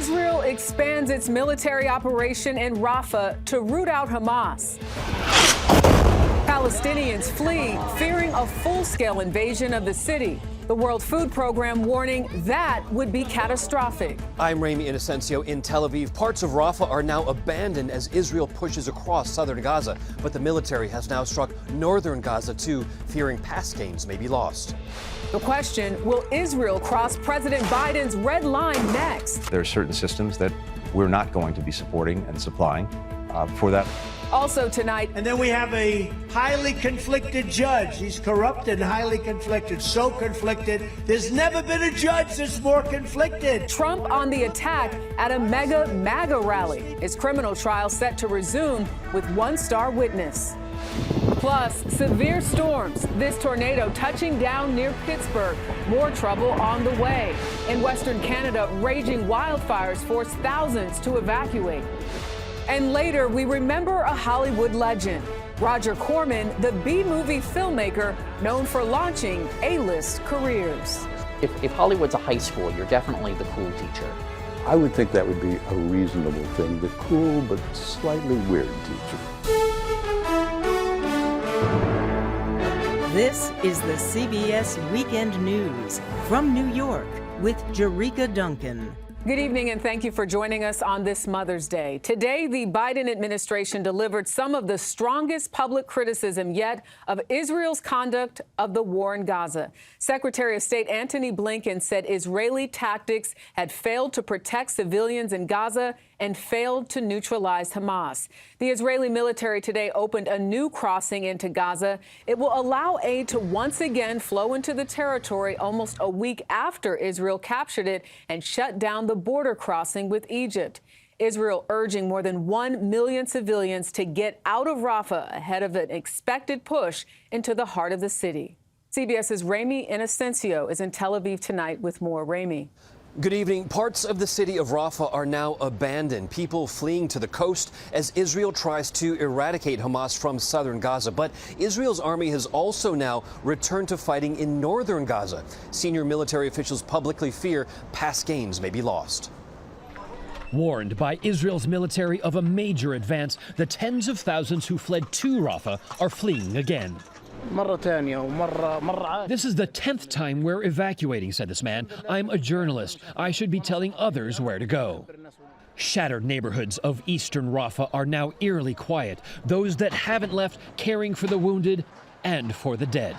Israel expands its military operation in Rafah to root out Hamas. Palestinians flee, fearing a full-scale invasion of the city. The World Food Program warning that would be catastrophic. I'm Ramy Inocencio in Tel Aviv. Parts of Rafah are now abandoned as Israel pushes across southern Gaza. But the military has now struck northern Gaza too, fearing past gains may be lost. The question, will Israel cross President Biden's red line next? There are certain systems that we're not going to be supporting and supplying for that. Also tonight. And then we have a highly conflicted judge. He's corrupt and highly conflicted. So conflicted, there's never been a judge that's more conflicted. Trump on the attack at a mega MAGA rally. His criminal trial set to resume with one star witness. Plus, severe storms. This tornado touching down near Pittsburgh. More trouble on the way. In Western Canada, raging wildfires force thousands to evacuate. And later, we remember a Hollywood legend, Roger Corman, the B-movie filmmaker known for launching A-list careers. If Hollywood's a high school, you're definitely the cool teacher. I would think that would be a reasonable thing, the cool but slightly weird teacher. This is the CBS Weekend News from New York with Jerika Duncan. Good evening, and thank you for joining us on this Mother's Day. Today, the Biden administration delivered some of the strongest public criticism yet of Israel's conduct of the war in Gaza. Secretary of State Antony Blinken said Israeli tactics had failed to protect civilians in Gaza and failed to neutralize Hamas. The Israeli military today opened a new crossing into Gaza. It will allow aid to once again flow into the territory almost a week after Israel captured it and shut down the border crossing with Egypt. Israel urging more than 1 million civilians to get out of Rafah ahead of an expected push into the heart of the city. CBS's Ramy Inocencio is in Tel Aviv tonight with more. Ramy. Good evening. Parts of the city of Rafah are now abandoned. People fleeing to the coast as Israel tries to eradicate Hamas from southern Gaza. But Israel's army has also now returned to fighting in northern Gaza. Senior military officials publicly fear past gains may be lost. Warned by Israel's military of a major advance, the tens of thousands who fled to Rafah are fleeing again. This is the 10th time we're evacuating, said this man. I'm a journalist. I should be telling others where to go. Shattered neighborhoods of eastern Rafah are now eerily quiet, those that haven't left caring for the wounded and for the dead.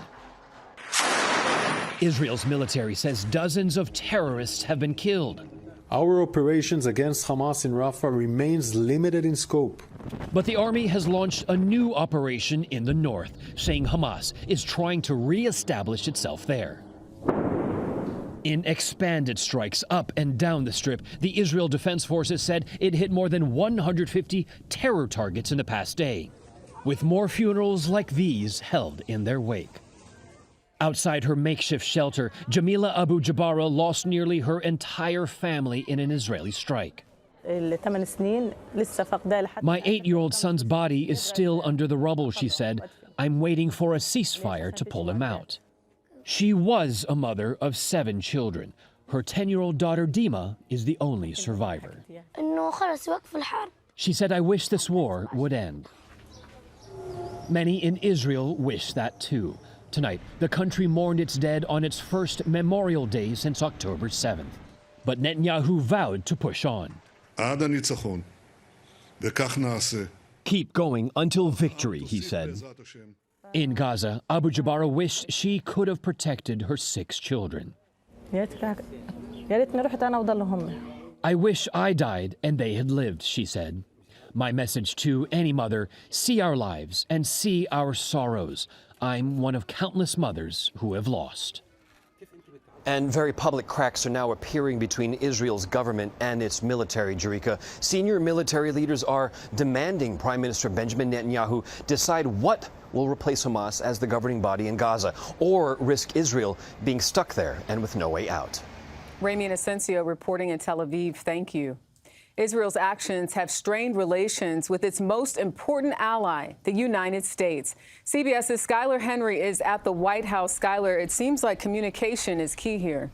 Israel's military says dozens of terrorists have been killed. Our operations against Hamas in Rafah remains limited in scope. But the army has launched a new operation in the north, saying Hamas is trying to re-establish itself there. In expanded strikes up and down the strip, the Israel Defense Forces said it hit more than 150 terror targets in the past day, with more funerals like these held in their wake. Outside her makeshift shelter, Jamila Abu Jabara lost nearly her entire family in an Israeli strike. My 8-year-old son's body is still under the rubble, she said. I'm waiting for a ceasefire to pull him out. She was a mother of 7 children. Her 10-year-old daughter Dima is the only survivor. She said, I wish this war would end. Many in Israel wish that too. Tonight, the country mourned its dead on its first Memorial Day since October 7th. But Netanyahu vowed to push on. Keep going until victory, he said. In Gaza, Abu Jabara wished she could have protected her 6 children. I wish I died and they had lived, she said. My message to any mother, see our lives and see our sorrows. I'm one of countless mothers who have lost. And very public cracks are now appearing between Israel's government and its military, Jerika. Senior military leaders are demanding Prime Minister Benjamin Netanyahu decide what will replace Hamas as the governing body in Gaza, or risk Israel being stuck there and with no way out. Ramy Inocencio reporting in Tel Aviv. Thank you. Israel's actions have strained relations with its most important ally, the United States. CBS's Skylar Henry is at the White House. Skylar, it seems like communication is key here.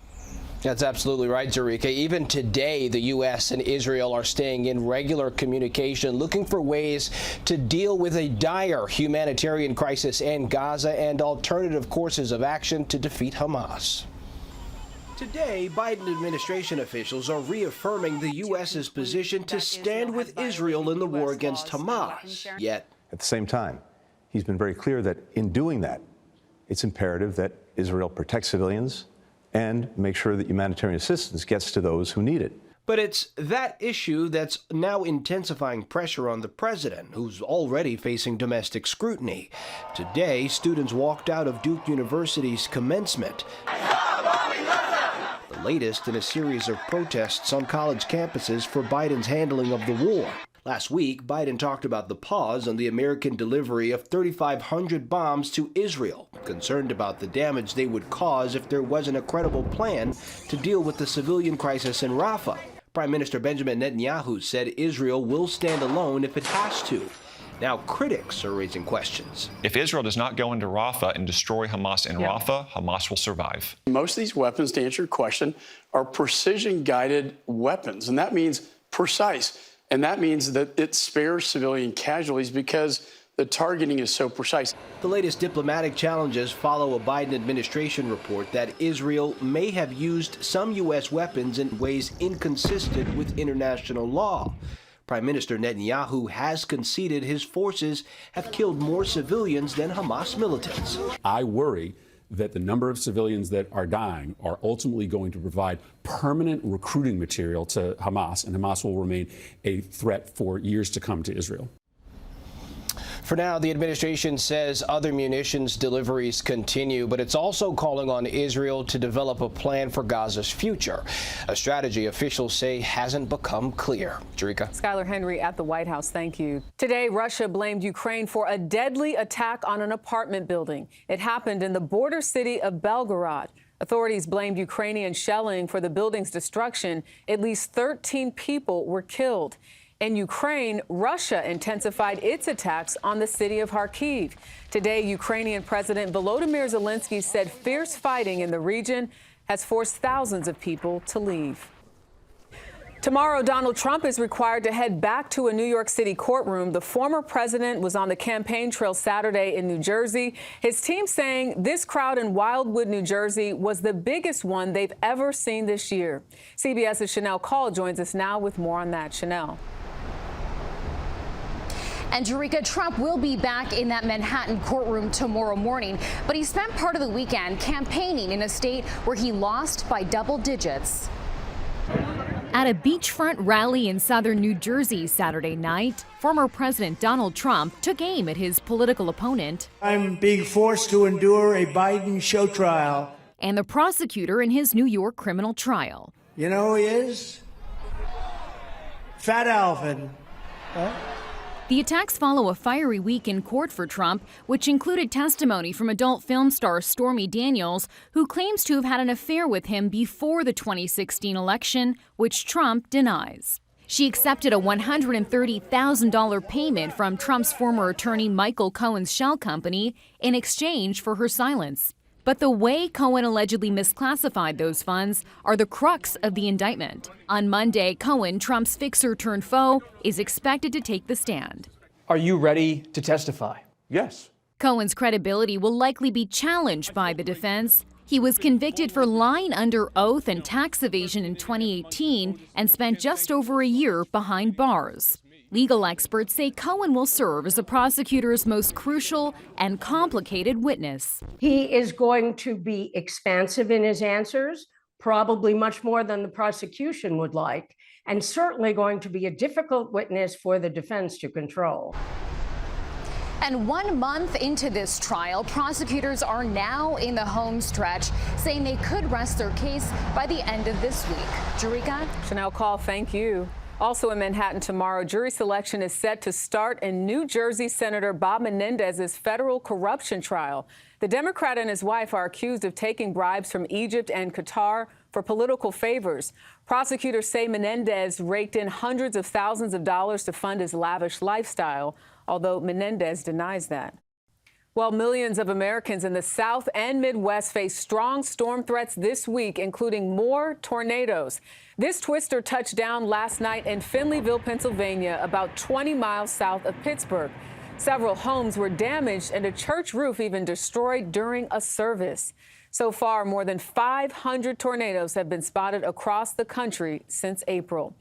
That's absolutely right, Zurika. Even today, the U.S. and Israel are staying in regular communication, looking for ways to deal with a dire humanitarian crisis in Gaza and alternative courses of action to defeat Hamas. Today, Biden administration officials are reaffirming the U.S.'s position to stand with Israel in the war against Hamas. Yet, At the same time, he's been very clear that in doing that, it's imperative that Israel protect civilians and make sure that humanitarian assistance gets to those who need it. but it's that issue that's now intensifying pressure on the president, who's already facing domestic scrutiny. Today, students walked out of Duke University's commencement, the latest in a series of protests on college campuses for Biden's handling of the war. Last week, Biden talked about the pause on the American delivery of 3,500 bombs to Israel, concerned about the damage they would cause if there wasn't a credible plan to deal with the civilian crisis in Rafah. Prime Minister Benjamin Netanyahu said Israel will stand alone if it has to. Now, critics are raising questions. If Israel does not go into Rafah and destroy Hamas in Rafah, Hamas will survive. Most of these weapons, to answer your question, are precision-guided weapons, and that means precise. And that means that it spares civilian casualties because the targeting is so precise. The latest diplomatic challenges follow a Biden administration report that Israel may have used some U.S. weapons in ways inconsistent with international law. Prime Minister Netanyahu has conceded his forces have killed more civilians than Hamas militants. I worry that the number of civilians that are dying are ultimately going to provide permanent recruiting material to Hamas, and Hamas will remain a threat for years to come to Israel. For now, the administration says other munitions deliveries continue, but it's also calling on Israel to develop a plan for Gaza's future, a strategy officials say hasn't become clear. Jerika. Skylar Henry at the White House, thank you. Today, Russia blamed Ukraine for a deadly attack on an apartment building. It happened in the border city of Belgorod. Authorities blamed Ukrainian shelling for the building's destruction. At least 13 people were killed. In Ukraine, Russia intensified its attacks on the city of Kharkiv. Today, Ukrainian President Volodymyr Zelensky said fierce fighting in the region has forced thousands of people to leave. Tomorrow, Donald Trump is required to head back to a New York City courtroom. The former president was on the campaign trail Saturday in New Jersey. His team saying this crowd in Wildwood, New Jersey was the biggest one they've ever seen this year. CBS's Chanel Call joins us now with more on that. Chanel. And Jerika, Trump will be back in that Manhattan courtroom tomorrow morning, but he spent part of the weekend campaigning in a state where he lost by double digits. At a beachfront rally in southern New Jersey Saturday night, former President Donald Trump took aim at his political opponent. I'm being forced to endure a Biden show trial. And the prosecutor in his New York criminal trial. You know who he is? Fat Alvin. Huh? The attacks follow a fiery week in court for Trump, which included testimony from adult film star Stormy Daniels, who claims to have had an affair with him before the 2016 election, which Trump denies. She accepted a $130,000 payment from Trump's former attorney Michael Cohen's shell company in exchange for her silence. But the way Cohen allegedly misclassified those funds are the crux of the indictment. On Monday, Cohen, Trump's fixer-turned-foe, is expected to take the stand. Are you ready to testify? Yes. Cohen's credibility will likely be challenged by the defense. He was convicted for lying under oath and tax evasion in 2018 and spent just over a year behind bars. Legal experts say Cohen will serve as the prosecutor's most crucial and complicated witness. He is going to be expansive in his answers, probably much more than the prosecution would like, and certainly going to be a difficult witness for the defense to control. And 1 month into this trial, prosecutors are now in the home stretch, saying they could rest their case by the end of this week. Jerika? Chanel Call, thank you. Also in Manhattan tomorrow, jury selection is set to start in New Jersey Senator Bob Menendez's federal corruption trial. The Democrat and his wife are accused of taking bribes from Egypt and Qatar for political favors. Prosecutors say Menendez raked in hundreds of thousands of dollars to fund his lavish lifestyle, although Menendez denies that. Well, millions of Americans in the South and Midwest face strong storm threats this week, including more tornadoes. This twister touched down last night in Finleyville, Pennsylvania, about 20 miles south of Pittsburgh. Several homes were damaged and a church roof even destroyed during a service. So far, more than 500 tornadoes have been spotted across the country since April.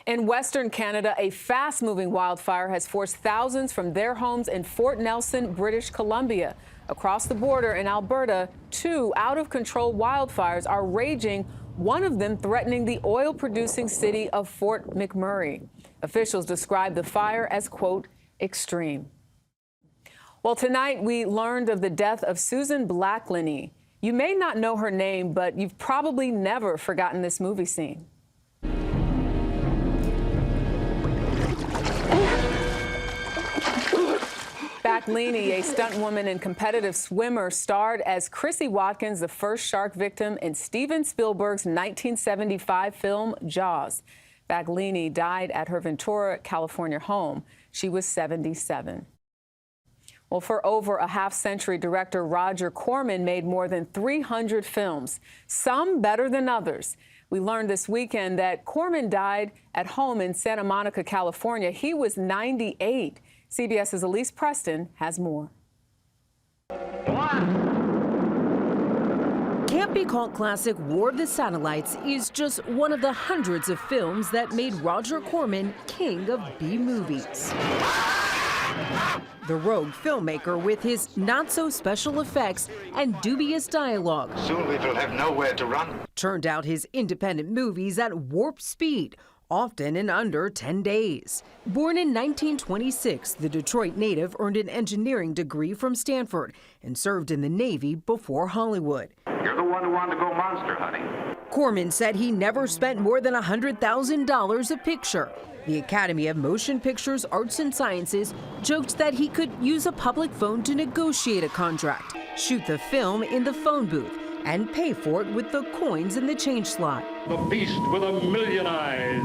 In Western Canada, a fast-moving wildfire has forced thousands from their homes in Fort Nelson, British Columbia. Across the border in Alberta, 2 out-of-control wildfires are raging, one of them threatening the oil-producing city of Fort McMurray. Officials describe the fire as, quote, extreme. Well, tonight we learned of the death of Susan Blacklinney. You may not know her name, but you've probably never forgotten this movie scene. Blacklinney, a stunt woman and competitive swimmer, starred as Chrissy Watkins, the first shark victim in Steven Spielberg's 1975 film Jaws. Blacklinney died at her Ventura, California home. She was 77. Well, for over a half-century, director Roger Corman made more than 300 films, some better than others. We learned this weekend that Corman died at home in Santa Monica, California. He was 98. CBS's Elise Preston has more. Can't Be Caught classic War of the Satellites is just one of the hundreds of films that made Roger Corman king of B-movies. The rogue filmmaker, with his not-so-special effects and dubious dialogue, soon we will have nowhere to run, turned out his independent movies at warp speed, often in under 10 days. Born in 1926, the Detroit native earned an engineering degree from Stanford and served in the Navy before Hollywood. You're the one who wanted to go monster hunting. Corman said he never spent more than $100,000 a picture. The Academy of Motion Pictures Arts and Sciences joked that he could use a public phone to negotiate a contract, shoot the film in the phone booth, and pay for it with the coins in the change slot. The beast with a million eyes.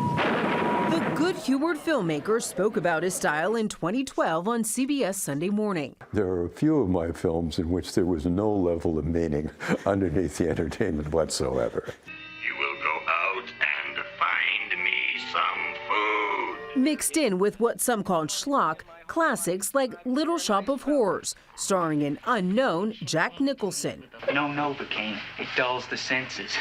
The good-humored filmmaker spoke about his style in 2012 on CBS Sunday Morning. There are a few of my films in which there was no level of meaning underneath the entertainment whatsoever. You will go out and find me some food. Mixed in with what some call schlock, classics like Little Shop of Horrors, starring an unknown Jack Nicholson. No Novocaine, it dulls the senses.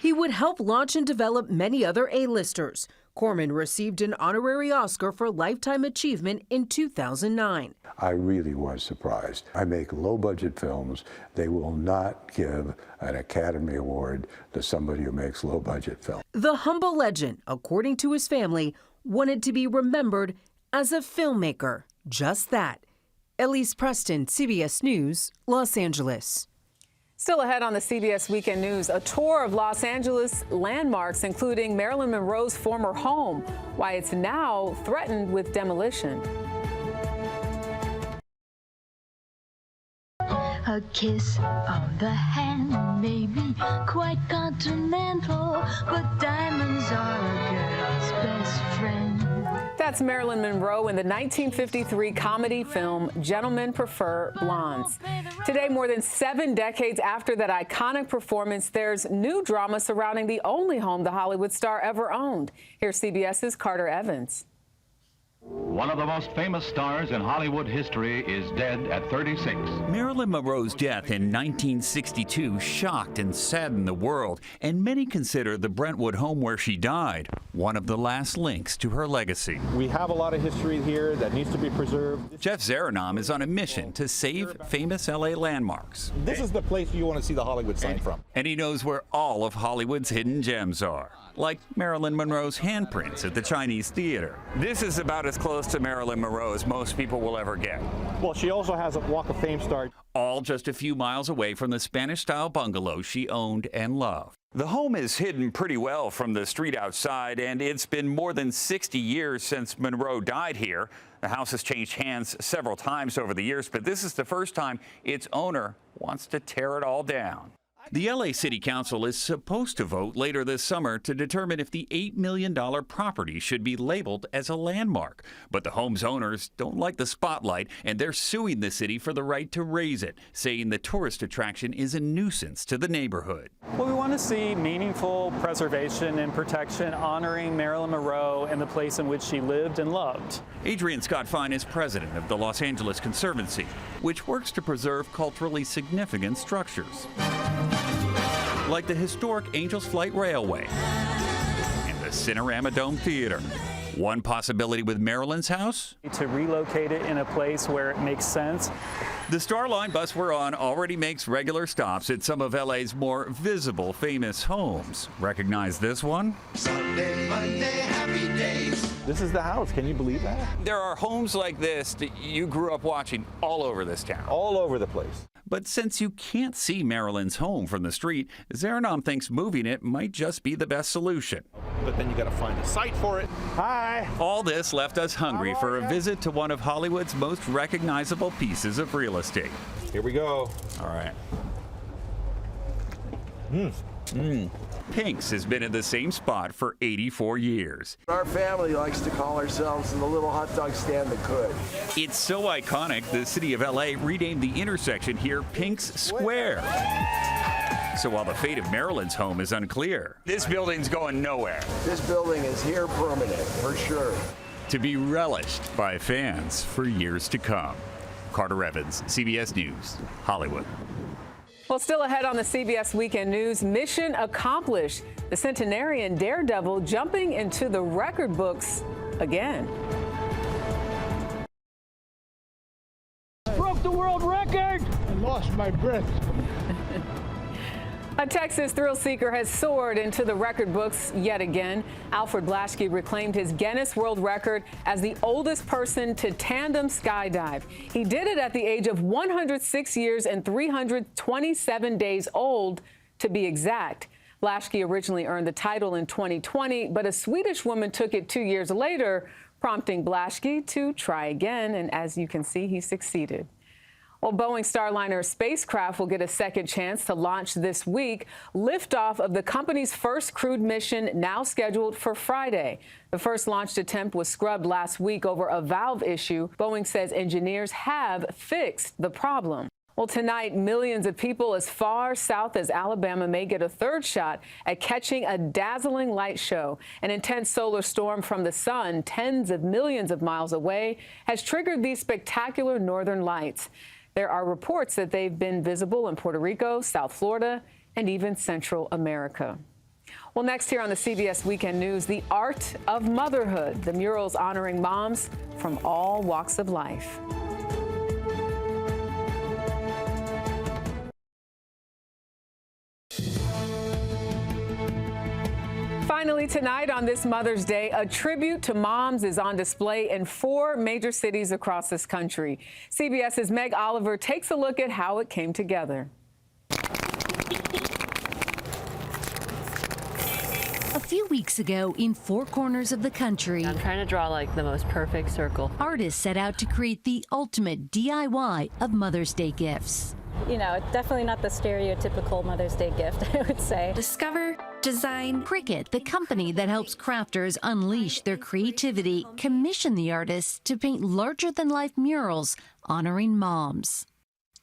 He would help launch and develop many other A-listers. Corman received an honorary Oscar for Lifetime Achievement in 2009. I really was surprised. I make low-budget films. They will not give an Academy Award to somebody who makes low-budget films. The humble legend, according to his family, wanted to be remembered as a filmmaker. Just that. Elise Preston, CBS News, Los Angeles. Still ahead on the CBS Weekend News, a tour of Los Angeles landmarks, including Marilyn Monroe's former home, why it's now threatened with demolition. A kiss on the hand may be quite continental, but diamonds are a girl's best friend. That's Marilyn Monroe in the 1953 comedy film Gentlemen Prefer Blondes. Today, more than 7 decades after that iconic performance, there's new drama surrounding the only home the Hollywood star ever owned. Here's CBS's Carter Evans. One of the most famous stars in Hollywood history is dead at 36. Marilyn Monroe's death in 1962 shocked and saddened the world, and many consider the Brentwood home where she died one of the last links to her legacy. We have a lot of history here that needs to be preserved. Jeff Zaranam is on a mission to save famous LA landmarks. This is the place you want to see the Hollywood sign from. And he knows where all of Hollywood's hidden gems are, like Marilyn Monroe's handprints at the Chinese Theater. This is about as close to Marilyn Monroe as most people will ever get. Well, she also has a Walk of Fame star. All just a few miles away from the Spanish-style bungalow she owned and loved. The home is hidden pretty well from the street outside, and it's been more than 60 years since Monroe died here. The house has changed hands several times over the years, but this is the first time its owner wants to tear it all down. The LA City Council is supposed to vote later this summer to determine if the $8 million property should be labeled as a landmark. But the home's owners don't like the spotlight, and they're suing the city for the right to raise it, saying the tourist attraction is a nuisance to the neighborhood. Well, we want to see meaningful preservation and protection honoring Marilyn Monroe and the place in which she lived and loved. Adrian Scott Fine is president of the Los Angeles Conservancy, which works to preserve culturally significant structures, like the historic Angels Flight Railway and the Cinerama Dome Theater. One possibility with Marilyn's house? To relocate it in a place where it makes sense. The Starline bus we're on already makes regular stops at some of LA's more visible, famous homes. Recognize this one? Sunday, Monday, happy days. This is the house. Can you believe that? There are homes like this that you grew up watching all over this town. All over the place. But since you can't see Marilyn's home from the street, Zaranom thinks moving it might just be the best solution. But then you got to find a site for it. Hi. All this left us hungry for a visit to one of Hollywood's most recognizable pieces of real estate. Here we go. All right. Pink's has been in the same spot for 84 years. Our family likes to call ourselves the little hot dog stand that could. It's so iconic, the city of LA renamed the intersection here Pink's Square. So while the fate of Marilyn's home is unclear, this building's going nowhere. This building is here permanent, for sure. To be relished by fans for years to come. Carter Evans, CBS News, Hollywood. Well, still ahead on the CBS Weekend News, mission accomplished. The centenarian daredevil jumping into the record books again. Broke the world record! I lost my breath. A Texas thrill seeker has soared into the record books yet again. Alfred Blaschke reclaimed his Guinness World Record as the oldest person to tandem skydive. He did it at the age of 106 years and 327 days old, to be exact. Blaschke originally earned the title in 2020, but a Swedish woman took it 2 years later, prompting Blaschke to try again. And as you can see, he succeeded. Well, Boeing Starliner spacecraft will get a second chance to launch this week. Liftoff of the company's first crewed mission now scheduled for Friday. The first launched attempt was scrubbed last week over a valve issue. Boeing says engineers have fixed the problem. Well, tonight, millions of people as far south as Alabama may get a third shot at catching a dazzling light show. An intense solar storm from the sun, tens of millions of miles away, has triggered these spectacular northern lights. There are reports that they've been visible in Puerto Rico, South Florida, and even Central America. Well, next here on the CBS Weekend News, the art of motherhood. The murals honoring moms from all walks of life. Finally, tonight on this Mother's Day, a tribute to moms is on display in 4 major cities across this country. CBS's Meg Oliver takes a look at how it came together. A few weeks ago, in 4 corners of the country, I'm trying to draw like the most perfect circle. Artists set out to create the ultimate DIY of Mother's Day gifts. You know, it's definitely not the stereotypical Mother's Day gift, I would say. Discover, design. Cricut, the company that helps crafters unleash their creativity, commissioned the artists to paint larger-than-life murals honoring moms.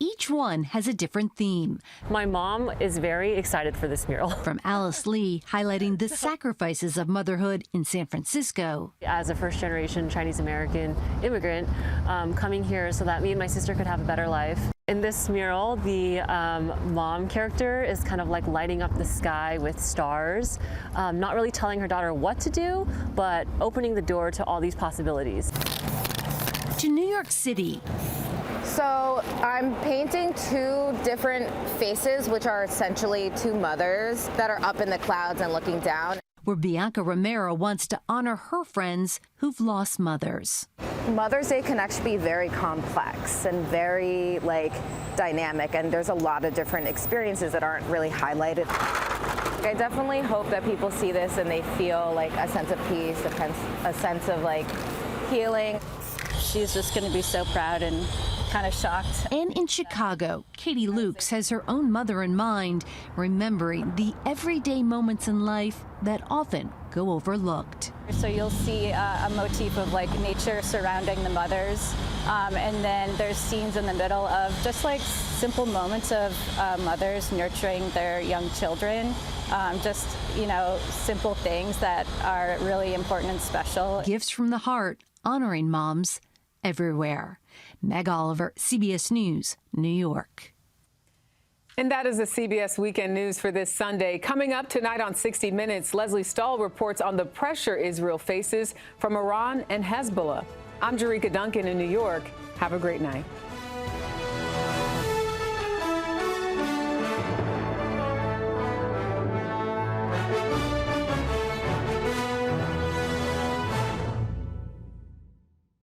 Each one has a different theme. My mom is very excited for this mural. From Alice Lee, highlighting the sacrifices of motherhood in San Francisco. As a first-generation Chinese-American immigrant, coming here so that me and my sister could have a better life. In this mural, the mom character is kind of like lighting up the sky with stars, not really telling her daughter what to do, but opening the door to all these possibilities. To New York City. So I'm painting 2 different faces, which are essentially 2 mothers that are up in the clouds and looking down. Where Bianca Romero wants to honor her friends who've lost mothers. Mother's Day can actually be very complex and very dynamic, and there's a lot of different experiences that aren't really highlighted. I definitely hope that people see this and they feel like a sense of peace, a sense of healing. She's just going to be so proud and kind of shocked. And in Chicago, Katie Lukes has her own mother in mind, remembering the everyday moments in life that often go overlooked. So you'll see a motif of like nature surrounding the mothers. And then there's scenes in the middle of just like simple moments of mothers nurturing their young children. Just, you know, simple things that are really important and special. Gifts from the heart, honoring moms everywhere. Meg Oliver, CBS News, New York. And that is the CBS Weekend News for this Sunday. Coming up tonight on 60 Minutes, Leslie Stahl reports on the pressure Israel faces from Iran and Hezbollah. I'm Jerika Duncan in New York. Have a great night.